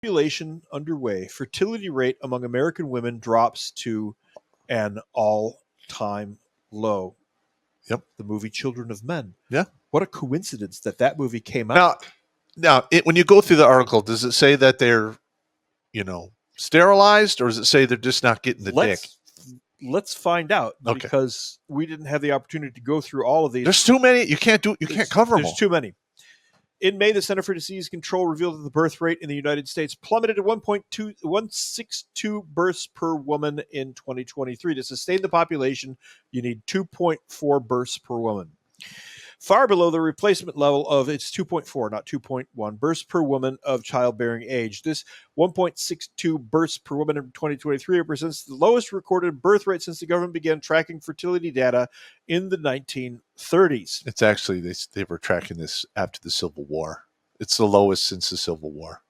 Population underway, fertility rate among American women drops to an all-time low. Yep. The movie Children of Men. Yeah. What a coincidence that movie came out. Now, when you go through the article, does it say that they're, sterilized, or does it say they're just not getting the dick? Let's find out, Okay. because we didn't have the opportunity to go through all of these. There's too many. You can't cover them all. There's too many. In May, the Center for Disease Control revealed that the birth rate in the United States plummeted to 1.62 births per woman in 2023. To sustain the population, you need 2.4 births per woman. Far below the replacement level of its 2.4, not 2.1 births per woman of childbearing age. This 1.62 births per woman in 2023 represents the lowest recorded birth rate since the government began tracking fertility data in the 1930s. It's actually, they were tracking this after the Civil War. It's the lowest since the Civil War.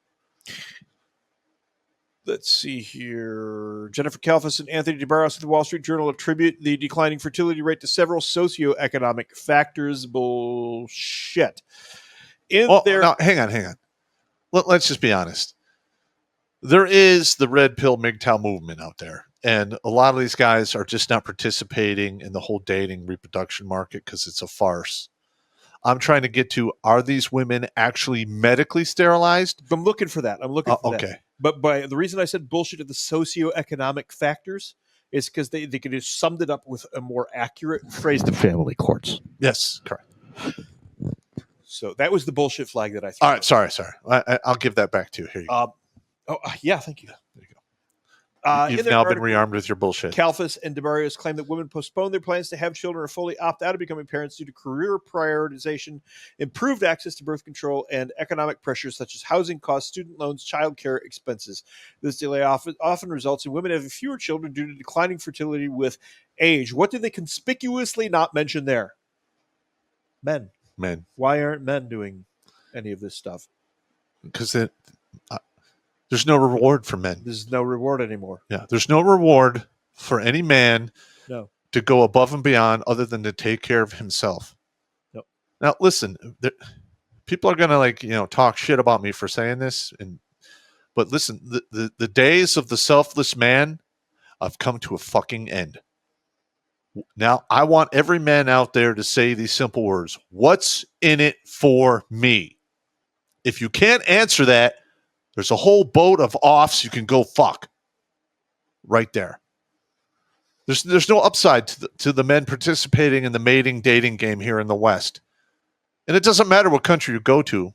Let's see here. Jennifer Kalfas and Anthony DeBarros of the Wall Street Journal attribute the declining fertility rate to several socioeconomic factors. Bullshit. Now, hang on. Let's just be honest. There is the red pill MGTOW movement out there, and a lot of these guys are just not participating in the whole dating reproduction market because it's a farce. I'm trying to get to, are these women actually medically sterilized? I'm looking for that. Okay. That. But the reason I said bullshit of the socioeconomic factors is because they could have summed it up with a more accurate phrase: the family courts. Yes, correct. So that was the bullshit flag that I threw. All right, sorry. I'll give that back to you. Here you go. Yeah, thank you. There you go. You've now been rearmed with your bullshit. Kalfas and DeBarrios claim that women postpone their plans to have children or fully opt out of becoming parents due to career prioritization, improved access to birth control, and economic pressures such as housing costs, student loans, childcare expenses. This delay often results in women having fewer children due to declining fertility with age. What did they conspicuously not mention there? Men. Why aren't men doing any of this stuff? Because there's no reward for men. There's no reward anymore. Yeah, there's no reward for any man to go above and beyond other than to take care of himself. Nope. Now, listen, people are going to talk shit about me for saying this, but listen, the days of the selfless man have come to a fucking end. Now, I want every man out there to say these simple words. What's in it for me? If you can't answer that, there's a whole boat of offs you can go fuck right there. There's no upside to the men participating in the mating dating game here in the West. And it doesn't matter what country you go to.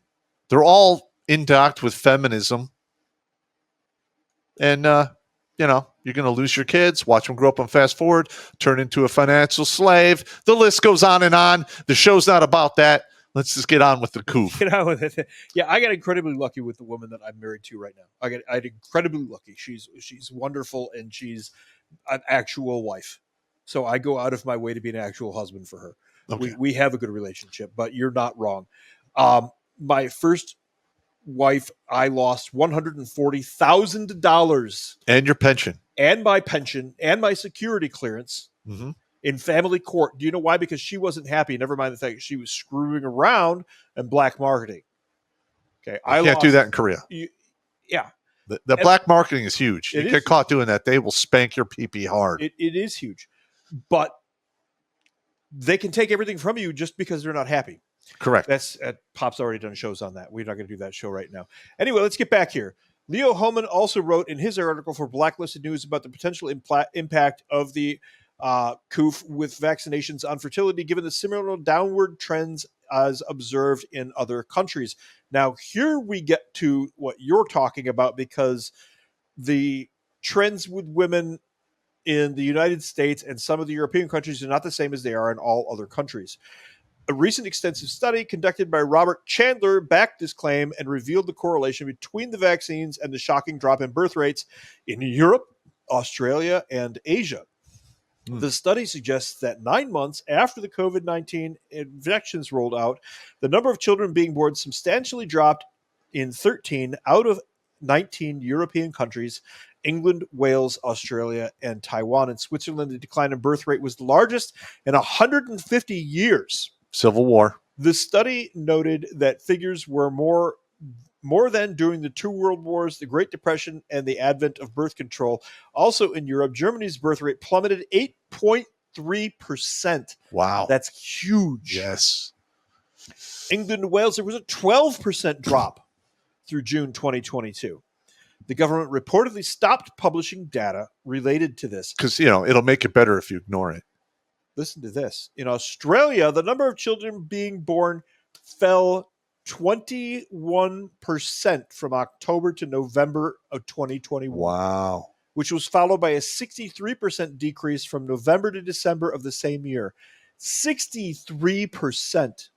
They're all indocked with feminism. And, you're going to lose your kids, watch them grow up on fast forward, turn into a financial slave. The list goes on and on. The show's not about that. Let's just get on with the coup. Get on with it. Yeah, I got incredibly lucky with the woman that I'm married to right now. I got incredibly lucky. She's wonderful, and she's an actual wife. So I go out of my way to be an actual husband for her. Okay. We have a good relationship, but you're not wrong. My first wife, I lost $140,000. And your pension. And my pension, and my security clearance. Mm-hmm. In family court. Do you know why? Because she wasn't happy. Never mind the fact she was screwing around and black marketing. Okay, I can't do that in Korea. Yeah, the black marketing is huge. You get caught doing that, they will spank your pee-pee hard. It is huge, but they can take everything from you just because they're not happy. Correct. That's Pop's already done shows on that. We're not going to do that show right now. Anyway, let's get back here. Leo Homan also wrote in his article for Blacklisted News about the potential impact of the COOF with vaccinations on fertility, given the similar downward trends as observed in other countries. Now, here we get to what you're talking about, because the trends with women in the United States and some of the European countries are not the same as they are in all other countries. A recent extensive study conducted by Robert Chandler backed this claim and revealed the correlation between the vaccines and the shocking drop in birth rates in Europe, Australia, and Asia. The study suggests that 9 months after the COVID-19 injections rolled out, the number of children being born substantially dropped in 13 out of 19 European countries: England, Wales, Australia, and Taiwan. In Switzerland, the decline in birth rate was the largest in 150 years. Civil War. The study noted that figures were more than during the two world wars, the Great Depression, and the advent of birth control. Also in Europe, Germany's birth rate plummeted 8.3%. Wow. That's huge. Yes. England and Wales, there was a 12% drop through June 2022. The government reportedly stopped publishing data related to this. Because, it'll make it better if you ignore it. Listen to this. In Australia, the number of children being born fell 21% from October to November of 2021. Wow. Which was followed by a 63% decrease from November to December of the same year. 63%.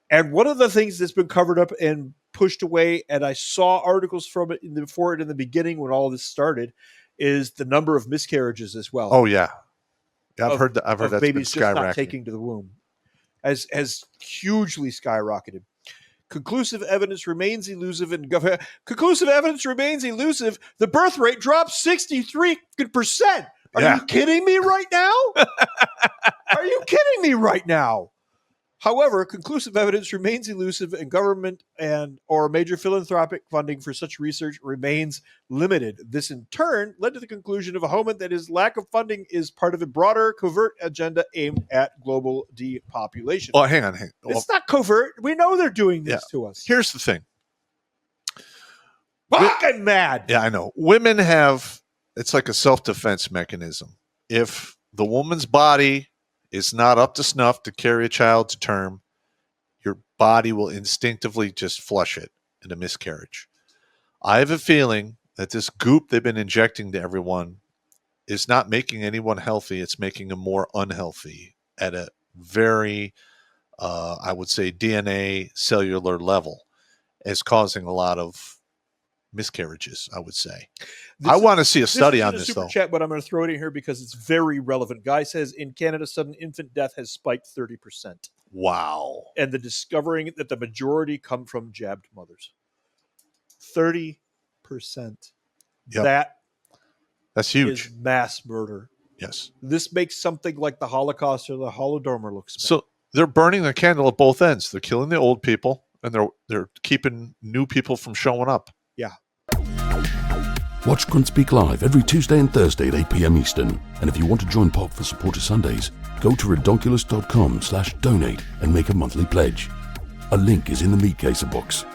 And one of the things that's been covered up and pushed away, and I saw articles from it in the beginning when all this started, is the number of miscarriages as well. Oh yeah, I've heard that. I've heard of that's babies been just not skyrocketing. taking to the womb has hugely skyrocketed. Conclusive evidence remains elusive, The birth rate dropped 63%. Are you kidding me right now? Are you kidding me right now? However, conclusive evidence remains elusive, and government or major philanthropic funding for such research remains limited. This, in turn, led to the conclusion of Hohmann that his lack of funding is part of a broader covert agenda aimed at global depopulation. Oh, hang on. It's not covert. We know they're doing this to us. Here's the thing. I'm mad. Yeah, I know. Women it's like a self-defense mechanism. If the woman's body is not up to snuff to carry a child to term, your body will instinctively just flush it into miscarriage. I have a feeling that this goop they've been injecting to everyone is not making anyone healthy. It's making them more unhealthy at a very, I would say, DNA cellular level, is causing a lot of miscarriages, I would say. I want to see a study on this, though. Chat, but I'm going to throw it in here because it's very relevant. Guy says in Canada, sudden infant death has spiked 30%. Wow. And the discovering that the majority come from jabbed mothers. 30%. Yep. That's huge. Is mass murder. Yes. This makes something like the Holocaust or the Holodomor look bad. So they're burning the candle at both ends. They're killing the old people, and they're keeping new people from showing up. Yeah. Watch Grunt Speak live every Tuesday and Thursday at 8 p.m. Eastern. And if you want to join Pop for Supporter Sundays, go to redonkulous.com/donate and make a monthly pledge. A link is in the Meat Caser box.